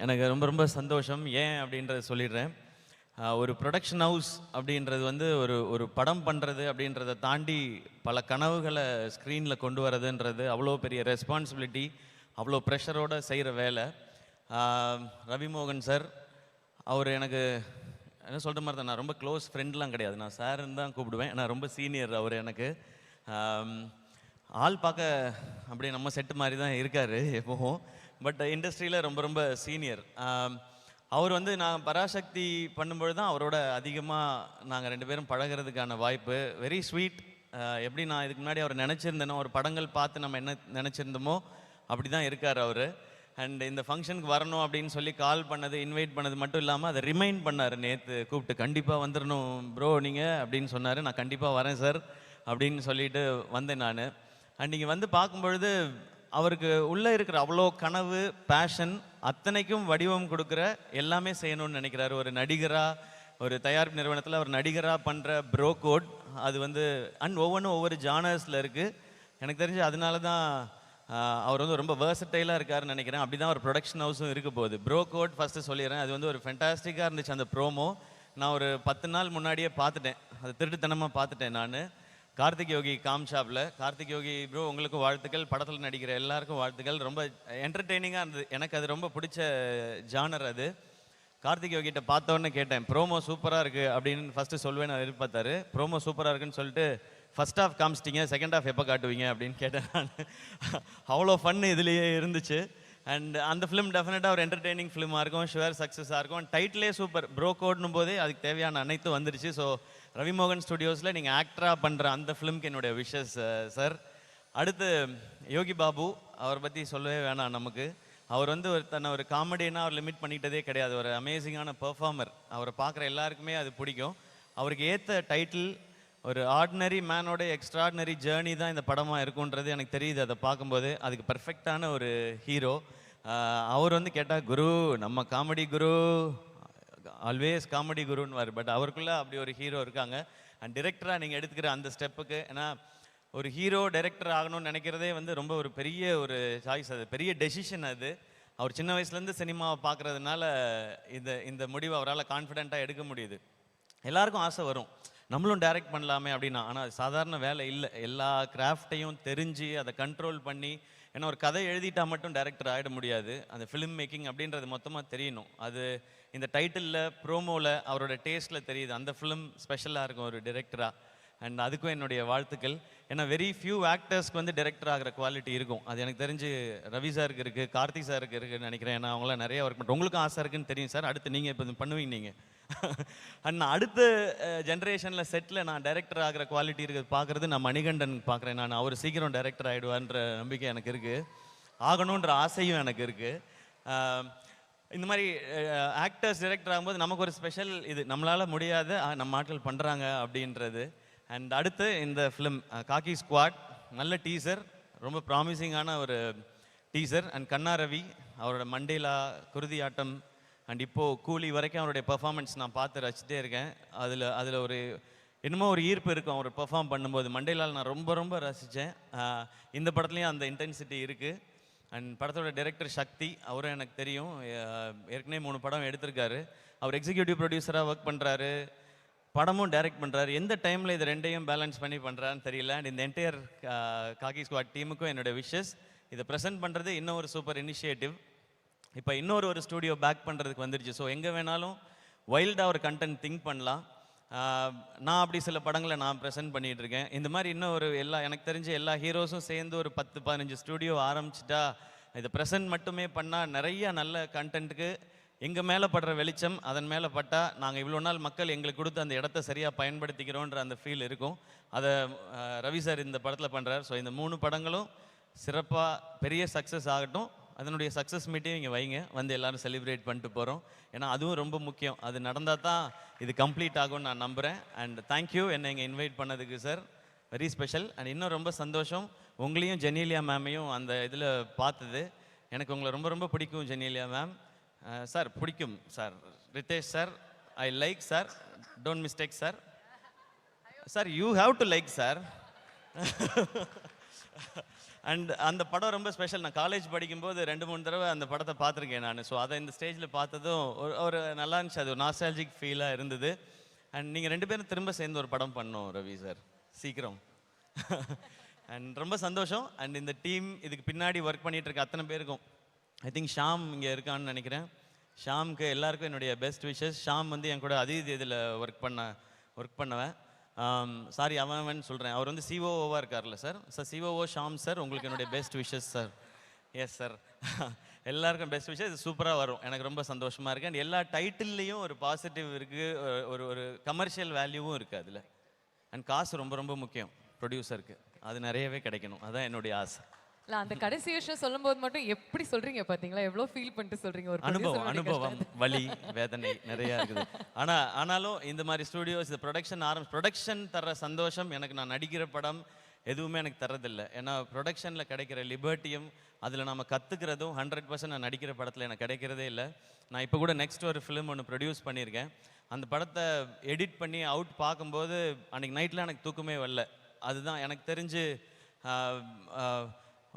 எனக்கு ரொம்ப ரொம்ப சந்தோஷம். ஏன் அப்படின்றத சொல்லிடுறேன். ஒரு ப்ரொடக்ஷன் ஹவுஸ் அப்படின்றது வந்து ஒரு ஒரு படம் பண்ணுறது அப்படின்றத தாண்டி பல கனவுகளை ஸ்க்ரீனில் கொண்டு வரதுன்றது அவ்வளோ பெரிய ரெஸ்பான்சிபிலிட்டி, அவ்வளோ ப்ரெஷரோடு செய்கிற வேலை. ரவிமோகன் சார், அவர் எனக்கு என்ன சொல்கிற மாதிரி தான், நான் ரொம்ப க்ளோஸ் ஃப்ரெண்ட்லாம் கிடையாது, நான் சாருன்னு தான் கூப்பிடுவேன். நான் ரொம்ப சீனியர் அவர் எனக்கு. ஆள் பார்க்க அப்படியே நம்ம செட்டு மாதிரி தான் இருக்கார் எப்போவும். பட் இண்டஸ்ட்ரியில் ரொம்ப ரொம்ப சீனியர். அவர் வந்து நான் பராசக்தி பண்ணும்பொழுது தான் அவரோட அதிகமாக நாங்கள் 2 பேரும் பழகிறதுக்கான வாய்ப்பு. Very sweet. எப்படி நான் இதுக்கு முன்னாடி அவர் நினச்சிருந்தேனோ, ஒரு படங்கள் பார்த்து நம்ம என்ன நினச்சிருந்தோமோ அப்படி தான் இருக்கார் அவர். அண்ட் இந்த ஃபங்க்ஷனுக்கு வரணும் அப்படின்னு சொல்லி கால் பண்ணது, இன்வைட் பண்ணது மட்டும் இல்லாமல் அதை ரிமைண்ட் பண்ணார். நேற்று கூப்பிட்டு கண்டிப்பாக வந்துடணும் ப்ரோ நீங்கள் அப்படின்னு சொன்னார். நான் கண்டிப்பாக வரேன் சார் அப்படின்னு சொல்லிட்டு வந்தேன் நான். அண்ட் நீங்கள் வந்து பார்க்கும்பொழுது அவருக்கு உள்ளே இருக்கிற அவ்வளோ கனவு, பேஷன் அத்தனைக்கும் வடிவம் கொடுக்குற, எல்லாமே செய்யணும்னு நினைக்கிறாரு. ஒரு நடிகராக, ஒரு தயாரிப்பு நிறுவனத்தில் ஒரு நடிகராக பண்ணுற ப்ரோ கோட், அது வந்து அண்ட் ஒவ்வொரு ஜானர்ஸில் இருக்குது. எனக்கு தெரிஞ்சு அதனால தான் அவர் வந்து ரொம்ப வேர்சட்டைலாக இருக்காருன்னு நினைக்கிறேன். அப்படி தான் ஒரு ப்ரொடக்ஷன் ஹவுஸும் இருக்க போகுது. ப்ரோ கோட் ஃபஸ்ட்டு சொல்லிடுறேன், அது வந்து ஒரு ஃபென்டாஸ்டிக்காக இருந்துச்சு அந்த ப்ரோமோ. நான் ஒரு 10 நாள் முன்னாடியே பார்த்துட்டேன், அது திருட்டுத்தனமாக பார்த்துட்டேன் நான். கார்த்திக் யோகி காம்ஷாப்பில். கார்த்திக் யோகி ப்ரோ உங்களுக்கு வாழ்த்துக்கள், படத்தில் நடிக்கிற எல்லாருக்கும் வாழ்த்துக்கள். ரொம்ப என்டர்டெய்னிங்காக இருந்தது, எனக்கு அது ரொம்ப பிடிச்ச ஜானர் அது. கார்த்திக் யோகிட்ட பார்த்தோன்னே கேட்டேன், ப்ரோமோ சூப்பராக இருக்குது அப்படின்னு ஃபஸ்ட்டு சொல்லுவேன் நான் எதிர்பார்த்தாரு. ப்ரோமோ சூப்பராக இருக்குன்னு சொல்லிட்டு ஃபஸ்ட் ஹாஃப் காமிச்சிட்டிங்க, செகண்ட் ஹாஃப் எப்போ காட்டுவீங்க அப்படின்னு கேட்டேன் நான். அவ்வளோ ஃபன் இதுலேயே இருந்துச்சு. அண்ட் அந்த ஃபிலிம் டெஃபினட்டாக ஒரு என்டர்டெய்னிங் ஃபிலிமாக இருக்கும், ஷுவர் சக்ஸஸாக இருக்கும். டைட்டிலே சூப்பர், ப்ரோ கோட்னும் போதே அதுக்கு தேவையான அனைத்தும் வந்துருச்சு. ஸோ ரவிமோகன் ஸ்டுடியோஸில் நீங்கள் ஆக்டராக பண்ணுற அந்த ஃபிலிம்க்கு என்னுடைய விஷஸ் சார். அடுத்து யோகி பாபு, அவரை பற்றி சொல்லவே வேணாம் நமக்கு. அவர் வந்து தன்னை ஒரு காமெடினா அவர் லிமிட் பண்ணிக்கிட்டதே கிடையாது. ஒரு அமேசிங்கான பெர்ஃபார்மர். அவரை பார்க்குற எல்லாருக்குமே அது பிடிக்கும். அவருக்கு ஏற்ற டைட்டில், ஒரு ஆர்டினரி மேனோட எக்ஸ்ட்ராடினரி ஜேர்னி தான் இந்த படமாக இருக்குன்றது எனக்கு தெரியுது அதை பார்க்கும்போது. அதுக்கு பர்ஃபெக்டான ஒரு ஹீரோ அவர். வந்து கேட்டால் குரு, நம்ம காமெடி குரு, ஆல்வேஸ் காமெடி குருன்னு. பட் அவருக்குள்ளே அப்படி ஒரு ஹீரோ இருக்காங்க. அண்ட் டிரெக்டராக நீங்கள் எடுத்துக்கிற அந்த ஸ்டெப்புக்கு, ஏன்னா ஒரு ஹீரோ டைரக்டர் ஆகணும்னு நினைக்கிறதே வந்து ரொம்ப ஒரு பெரிய ஒரு சாய்ஸ், அது பெரிய டெசிஷன் அது. அவர் சின்ன வயசுலேருந்து சினிமாவை பார்க்குறதுனால இந்த முடிவை அவரால் கான்ஃபிடென்ட்டாக எடுக்க முடியுது. எல்லாருக்கும் ஆசை வரும், நம்மளும் டைரக்ட் பண்ணலாமே அப்படின்னா. ஆனால் அது சாதாரண வேலை இல்லை. எல்லா கிராஃப்டையும் தெரிஞ்சு அதை கண்ட்ரோல் பண்ணி, ஏன்னா ஒரு கதை எழுதிட்டா மட்டும் டைரக்டர் ஆகிட முடியாது. அந்த ஃபிலிம் மேக்கிங் அப்படின்றது மொத்தமாக தெரியணும். அது இந்த டைட்டிலில், ப்ரோமோவில், அவரோட டேஸ்ட்டில் தெரியுது. அந்த ஃபிலிம் ஸ்பெஷலாக இருக்கும் ஒரு டைரக்டராக. அண்ட் அதுக்கும் என்னுடைய வாழ்த்துக்கள். ஏன்னா வெரி ஃபியூ ஆக்டர்ஸ்க்கு வந்து டைரக்டர் ஆகிற குவாலிட்டி இருக்கும். அது எனக்கு தெரிஞ்சு ரவி சாருக்கு இருக்குது, கார்த்திக் சாருக்கு இருக்குதுன்னு நினைக்கிறேன். ஏன்னா அவங்களாம் நிறைய ஒர்க் பண்ணுறோம். உங்களுக்கும் ஆசை இருக்குன்னு தெரியும் சார். அடுத்து நீங்கள் இப்போ பண்ணுவீங்க நீங்கள். அண்ட் அடுத்த ஜென்ரேஷனில் செட்டில் நான் டைரக்டர் ஆகிற குவாலிட்டி இருக்குது பார்க்குறது நான் மணிகண்டன் பார்க்குறேன். நான் அவர் சீக்கிரம் டைரக்டர் ஆகிடுவான்ற நம்பிக்கை எனக்கு இருக்குது, ஆகணுன்ற ஆசையும் எனக்கு இருக்குது. இந்த மாதிரி ஆக்டர்ஸ் டைரக்டர் ஆகும்போது நமக்கு ஒரு ஸ்பெஷல், இது நம்மளால் முடியாது, நம்ம ஆட்கள் பண்ணுறாங்க அப்படின்றது. அண்ட் அடுத்து இந்த ஃபிலிம் காக்கி ஸ்குவாட், நல்ல டீசர், ரொம்ப ப்ராமிசிங்கான ஒரு டீசர். அண்ட் கண்ணா ரவி, அவரோட மண்டேலா, குருதி ஆட்டம், அண்ட் இப்போது கூலி வரைக்கும் அவருடைய பெர்ஃபார்மன்ஸ் நான் பார்த்து ரசிச்சிட்டே இருக்கேன். அதில் ஒரு என்னமோ ஒரு ஈர்ப்பு இருக்கும் அவர் பெர்ஃபார்ம் பண்ணும்போது. மண்டேலால் நான் ரொம்ப ரொம்ப ரசித்தேன். இந்த படத்துலேயும் அந்த இன்டென்சிட்டி இருக்குது. அண்ட் படத்தோட டைரக்டர் சக்தி, அவரும் எனக்கு தெரியும், ஏற்கனவே 3 படம் எடுத்திருக்காரு. அவர் எக்ஸிக்யூட்டிவ் ப்ரொடியூசராக ஒர்க் பண்ணுறாரு, படமும் டைரக்ட் பண்ணுறாரு. எந்த டைமில் இது ரெண்டையும் பேலன்ஸ் பண்ணி பண்ணுறான்னு தெரியல. அண்ட் இந்த என்டையர் காக்கி ஸ்குவாட் டீமுக்கும் என்னோட விஷஸ். இதை ப்ரெசென்ட் பண்ணுறது இன்னும் ஒரு சூப்பர் இனிஷியேட்டிவ். இப்போ இன்னொரு ஸ்டூடியோ பேக் பண்ணுறதுக்கு வந்துருச்சு. ஸோ எங்கே வேணாலும் வைல்டாக ஒரு கண்டென்ட் திங்க் பண்ணலாம். நான் அப்படி சில படங்களை நான் ப்ரெசென்ட் பண்ணிகிட்ருக்கேன். இந்த மாதிரி எனக்கு தெரிஞ்ச எல்லா ஹீரோஸும் சேர்ந்து ஒரு 10-15 ஸ்டூடியோ ஆரம்பிச்சிட்டா, இதை ப்ரெசென்ட் மட்டுமே பண்ணால் நிறைய நல்ல கண்டென்ட்டுக்கு எங்கள் மேலே படுற வெளிச்சம் அதன் மேலே பட்டால், நாங்கள் இவ்வளோ நாள் மக்கள் எங்களுக்கு கொடுத்து அந்த இடத்த சரியாக பயன்படுத்திக்கிறோன்ற அந்த ஃபீல் இருக்கும். அதை ரவி சார் இந்த படத்தில் பண்ணுறார். ஸோ இந்த 3 படங்களும் சிறப்பாக பெரிய சக்ஸஸ் ஆகட்டும். அதனுடைய சக்ஸஸ் மீட்டையும் இங்கே வைங்க, வந்து எல்லோரும் செலிப்ரேட் பண்ணிட்டு போகிறோம். ஏன்னா அதுவும் ரொம்ப முக்கியம். அது நடந்தால் தான் இது கம்ப்ளீட் ஆகும்னு நான் நம்புகிறேன். அண்ட் தேங்க்யூ என்னை இங்கே இன்வைட் பண்ணதுக்கு சார், வெரி ஸ்பெஷல். அண்ட் இன்னும் ரொம்ப சந்தோஷம் உங்களையும் ஜெனீலியா மேமையும் அந்த இதில் பார்த்தது. எனக்கு உங்களை ரொம்ப ரொம்ப பிடிக்கும் ஜெனீலியா மேம். சார் பிடிக்கும் sir. Ritesh sir, I like sir, don't mistake sir. Sir you have to like sir. And அந்த படம் ரொம்ப ஸ்பெஷல். நான் காலேஜ் படிக்கும்போது 2-3 தடவை அந்த படத்தை பார்த்துருக்கேன் நான். ஸோ அதை இந்த ஸ்டேஜில் பார்த்ததும் ஒரு நல்லா இருந்துச்சு. அது ஒரு நாஸ்டாலஜிக் ஃபீலாக இருந்தது. அண்ட் நீங்கள் 2 பேரும் திரும்ப சேர்ந்து ஒரு படம் பண்ணோம் ரவி சார், சீக்கிரம். அண்ட் ரொம்ப சந்தோஷம். அண்ட் இந்த டீம் இதுக்கு பின்னாடி ஒர்க் பண்ணிட்டு இருக்க அத்தனை பேருக்கும், ஐ திங்க் ஷாம் இங்கே இருக்கான்னு நினைக்கிறேன். ஷாம்க்கு எல்லாருக்கும் என்னுடைய பெஸ்ட் விஷஸ். ஷாம் வந்து என் கூட அதீத் இதில் ஒர்க் பண்ணவன். சாரி அவன் சொல்கிறேன், அவர் வந்து சிஓஓவாக இருக்கார்ல sir. Sir COO Sham sir, உங்களுக்கு என்னுடைய best wishes sir. Yes sir. எல்லாருக்கும் பெஸ்ட் விஷஸ். இது சூப்பராக வரும், எனக்கு ரொம்ப சந்தோஷமாக இருக்குது. அண்ட் எல்லா டைட்டில்லையும் ஒரு பாசிட்டிவ் இருக்குது, ஒரு கமர்ஷியல் வேல்யூவும் இருக்குது அதில். அண்ட் காசு ரொம்ப ரொம்ப முக்கியம் ப்ரொடியூசருக்கு, அது நிறையவே கிடைக்கணும், அதுதான் என்னுடைய ஆசை. இல்ல அந்த கடைசி விஷயம் சொல்லும்போது மட்டும் எப்படி சொல்றீங்க பாத்தீங்களா, எவ்வளவு ஃபீல் பண்ணிட்டு சொல்றீங்க. ஒரு அனுபவம் வலி வேதனை நிறைய இருக்குது. ஆனாலும் இந்த மாதிரி ஸ்டூடியோஸ், இந்த ப்ரொடக்ஷன் தர்ற சந்தோஷம் எனக்கு நான் நடிக்கிற படம் எதுவுமே எனக்கு தரதில்லை. ஏன்னா ப்ரொடக்ஷனில் கிடைக்கிற லிபர்ட்டியும் அதில் நம்ம கற்றுக்கிறதும் 100% நான் நடிக்கிற படத்தில் எனக்கு கிடைக்கிறதே இல்லை. நான் இப்போ கூட நெக்ஸ்ட் ஒரு ஃபிலிம் ஒன்று ப்ரொடியூஸ் பண்ணியிருக்கேன். அந்த படத்தை எடிட் பண்ணி அவுட் பார்க்கும்போது அன்றைக்கி நைட்டில் எனக்கு தூக்கமே வரல. அதுதான் எனக்கு தெரிஞ்சு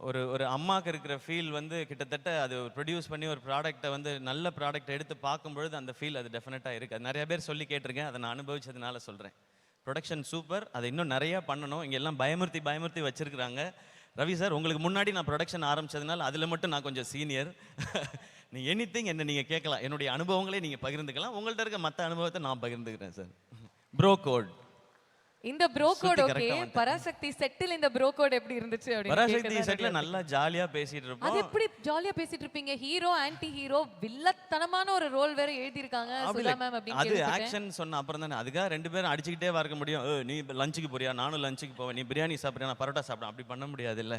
ஒரு அம்மாவுக்கு இருக்கிற ஃபீல் வந்து கிட்டத்தட்ட அது ப்ரொடியூஸ் பண்ணி ஒரு ப்ராடக்டை வந்து நல்ல ப்ராடக்டை எடுத்து பார்க்கும்பொழுது அந்த ஃபீல் அது டெஃபினட்டாக இருக்குது. அது நிறைய பேர் சொல்லி கேட்டிருக்கேன், அதை நான் அனுபவிச்சதுனால சொல்கிறேன். ப்ரொடக்ஷன் சூப்பர், அதை இன்னும் நிறையா பண்ணணும். இங்கே எல்லாம் பயமுறுத்தி வச்சுருக்குறாங்க. ரவி சார், உங்களுக்கு முன்னாடி நான் ப்ரொடக்ஷன் ஆரம்பித்ததுனால அதில் மட்டும் நான் கொஞ்சம் சீனியர். நீ எனிதிங் என்ன நீங்கள் கேட்கலாம், என்னுடைய அனுபவங்களே நீங்கள் பகிர்ந்துக்கலாம். உங்கள்கிட்ட இருக்க மற்ற அனுபவத்தை நான் பகிர்ந்துக்கிறேன் சார். ப்ரோ கோட், இந்த ப்ரோ கோட் ஓகே. பராசக்தி செட்டில் இந்த ப்ரோ கோட் எப்படி இருந்துச்சு அப்படி? பராசக்தி செட்ல நல்லா ஜாலியா பேசிட்டு இருப்போம். அது எப்படி ஜாலியா பேசிட்டு இருப்பீங்க? ஹீரோ ஆன்டி ஹீரோ வில்லத்தனமான ஒரு ரோல் வேற எழுதி இருக்காங்க சுதா மேம் அப்படின்னு. அது ஆக்ஷன் சொன்ன அப்புறம் தானே, அதுக்காக 2 பேரும் அடிச்சுக்கிட்டே வர முடியும். நீ லஞ்சுக்கு போறியா, நானும் லஞ்சுக்கு போவேன், நீ பிரியாணி சாப்பிட்றியா, நான் பரோட்டா சாப்பிடுறேன், அப்படி பண்ண முடியாது இல்ல.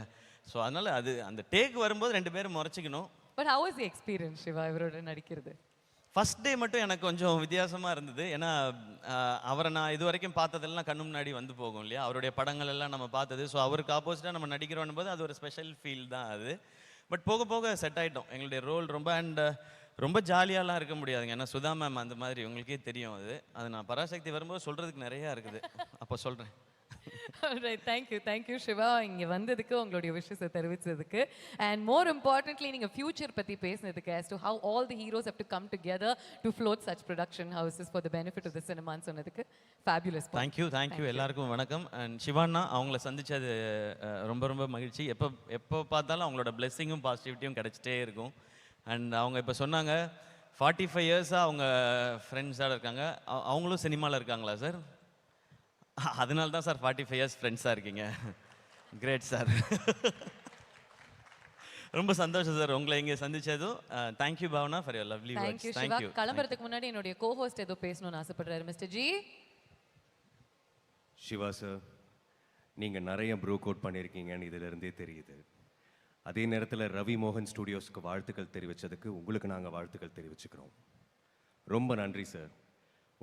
ஸோ அதனால அது அந்த டேக் வரும்போது 2 பேரும் முறைச்சிக்கணும். But how is the experience Shiva இவரோட நடிக்கிறது? ஃபர்ஸ்ட் டே மட்டும் எனக்கு கொஞ்சம் வித்தியாசமாக இருந்தது. ஏன்னா அவரை நான் இது வரைக்கும் பார்த்ததெல்லாம் கண்ணு முன்னாடி வந்து போகும் இல்லையா, அவருடைய படங்கள் எல்லாம் நம்ம பார்த்தது. ஸோ அவருக்கு ஆப்போசிட்டாக நம்ம நடிக்கிறோம் போது அது ஒரு ஸ்பெஷல் ஃபீல் தான் அது. பட் போக போக செட் ஆகிட்டோம். எங்களுடைய ரோல் ரொம்ப ரொம்ப ஜாலியாலாம் இருக்க முடியாதுங்க. ஏன்னா சுதா மேம் அந்த மாதிரி உங்களுக்கே தெரியும். அது நான் பராசக்தி வரும்போது சொல்கிறதுக்கு நிறையா இருக்குது, அப்போ சொல்கிறேன். Thank you சிவா, இங்கே வந்ததுக்கு உங்களுடைய விஷயத்தை தெரிவித்ததுக்கு. அண்ட் மோர் இம்பார்ட்டன்ட்லி நீங்கள் ஃபியூச்சர் பற்றி பேசினதுக்கு, as to how all the heroes have to come together to float such production houses for the benefit of the cinema ன்னு சொன்னதுக்கு fabulous. Thank you எல்லாருக்கும் வணக்கம். அண்ட் சிவானா, அவங்கள சந்திச்சது ரொம்ப ரொம்ப மகிழ்ச்சி. எப்போ பார்த்தாலும் அவங்களோட பிளெஸ்ஸிங்கும் பாசிட்டிவிட்டியும் கிடைச்சிட்டே இருக்கும். அண்ட் அவங்க இப்போ சொன்னாங்க 45 இயர்ஸாக அவங்க ஃப்ரெண்ட்ஸாக இருக்காங்க. அவங்களும் சினிமாவில் இருக்காங்களா சார்? அதனால தான் சார் 45 இயர்ஸ் ஃப்ரெண்ட்ஸாக இருக்கீங்க. Great sir. ரொம்ப சந்தோஷம் சார் உங்களை இங்கே சந்திச்சதும். Thank you Bhavana for your lovely words. Thank you. கிளம்புறதுக்கு முன்னாடி என்னுடைய கோஹோஸ்ட் ஏதோ பேசணும்னு ஆசைப்படுறாரு. Mister G. சிவா சார், நீங்கள் நிறைய ப்ரோ கோட் பண்ணியிருக்கீங்கன்னு இதிலிருந்தே தெரியுது. அதே நேரத்தில் ரவி மோகன் ஸ்டுடியோஸ்க்கு வாழ்த்துக்கள் தெரிவித்ததுக்கு உங்களுக்கு நாங்கள் வாழ்த்துக்கள் தெரிவிச்சுக்கிறோம். ரொம்ப நன்றி சார்.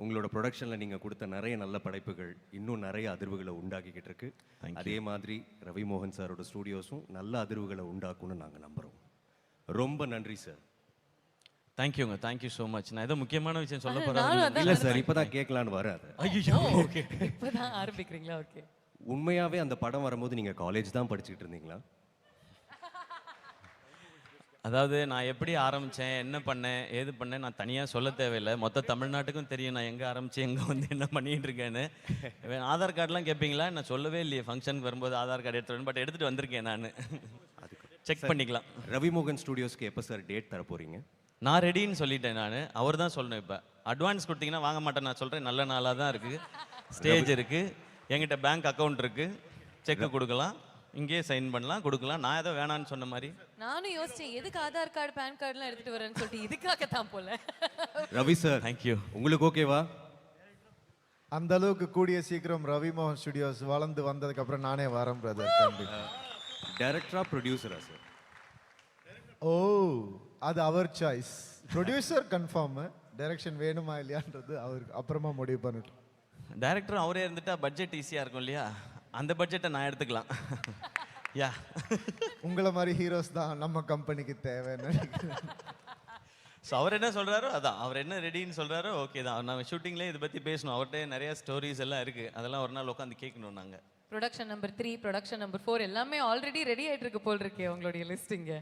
உங்களோட ப்ரொடக்ஷனில் நீங்கள் கொடுத்த நிறைய நல்ல படைப்புகள் இன்னும் நிறைய அதிர்வுகளை உண்டாக்கிக்கிட்டு இருக்கு. அதே மாதிரி ரவி மோகன் சாரோட ஸ்டூடியோஸும் நல்ல அதிர்வுகளை உண்டாக்கும்னு நாங்கள் நம்புகிறோம். ரொம்ப நன்றி சார். தேங்க்யூங்க, தேங்க்யூ ஸோ மச். நான் ஏதோ முக்கியமான விஷயம் சொல்ல போகிறேன். இல்லை சார், இப்போ தான் கேட்கலான்னு வராது. ஐயோ, ஓகே, இப்போ தான் ஆரம்பிக்கிறீங்களா? ஓகே. உண்மையாகவே அந்த படம் வரும்போது நீங்கள் காலேஜ் தான் படிச்சுக்கிட்டு இருந்தீங்களா? அதாவது நான் எப்படி ஆரம்பித்தேன், என்ன பண்ணேன், ஏது பண்ணேன், நான் தனியாக சொல்ல தேவையில்லை. மொத்த தமிழ்நாட்டுக்கும் தெரியும் நான் எங்கே ஆரம்பித்து எங்கே வந்து என்ன பண்ணிகிட்டு இருக்கேன்னு. ஆதார் கார்டெலாம் கேட்பீங்களா? நான் சொல்லவே இல்லையே ஃபங்க்ஷனுக்கு வரும்போது ஆதார் கார்டு எடுத்துகிட்டு, பட் எடுத்துகிட்டு வந்திருக்கேன் நான். செக் பண்ணிக்கலாம். ரவி மோகன் ஸ்டுடியோஸ்க்கு எப்போ சார் டேட் தர போகிறீங்க? நான் ரெடின்னு சொல்லிட்டேன். நான் அவர் தான் சொல்லணும். இப்போ அட்வான்ஸ் கொடுத்தீங்கன்னா வாங்க மாட்டேன். நான் சொல்கிறேன், நல்ல நாளாக தான் இருக்குது, ஸ்டேஜ் இருக்குது, என்கிட்ட பேங்க் அக்கௌண்ட் இருக்குது, செக்கு கொடுக்கலாம், இங்கேயே சைன் பண்ணலாம், கொடுக்கலாம். நான் ஏதோ வேணான்னு சொன்ன மாதிரி நானும் யோசிச்சேன், எதுக்கு ஆதார் கார்டு பேன் கார்டுலாம் எடுத்துட்டு வரேன்னு சொல்லிட்டு இதுக்காக தான் போல. Ravi sir, thank you. உங்களுக்கு ஓகேவா? அந்த அளவுக்கு கூடிய சீக்கிரம் ரவி மோகன் ஸ்டுடியோஸ் வளர்ந்து வந்ததுக்கு அப்புறம் நானே வரேன் பிரதர். டைரக்டரா ப்ரொடியூசரா சார்? ஓ, அது அவர் சாய்ஸ். ப்ரொடியூசர் கன்ஃபார்ம், டைரக்ஷன் வேணுமா இல்லையான்றது அவருக்கு அப்புறமா முடிவு பண்ணிட்டோம். டைரக்டர் அவரே இருந்துட்டா பட்ஜெட் ஈஸியாக இருக்கும் இல்லையா, அந்த பட்ஜெட்டை நான் எடுத்துக்கலாம். யா, உங்களை மாதிரி ஹீரோஸ் தான் நம்ம கம்பெனிக்கு தேவைன்னு நினைக்கிறேன். ஸோ அவர் என்ன சொல்கிறாரோ அதான், அவர் என்ன ரெடின்னு சொல்கிறாரோ ஓகே தான். நாங்கள் ஷூட்டிங்லேயே இதை பற்றி பேசணும். அவர்கிட்ட நிறைய ஸ்டோரிஸ் எல்லாம் இருக்குது, அதெல்லாம் ஒரு நாள் உட்காந்து கேட்கணும் நாங்கள். ப்ரொடக்ஷன் நம்பர் 3, ப்ரொடக்ஷன் நம்பர் 4 எல்லாமே ஆல்ரெடி ரெடி ஆயிட்டு இருக்கு போல் இருக்கே உங்களுடைய லிஸ்டிங்க.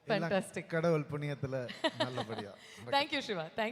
எல்லாம் ஃபேண்டாஸ்டிக். கடவுள் புண்ணியத்துல நல்லபடியா தேங்க்யூ சிவா. தேங்க்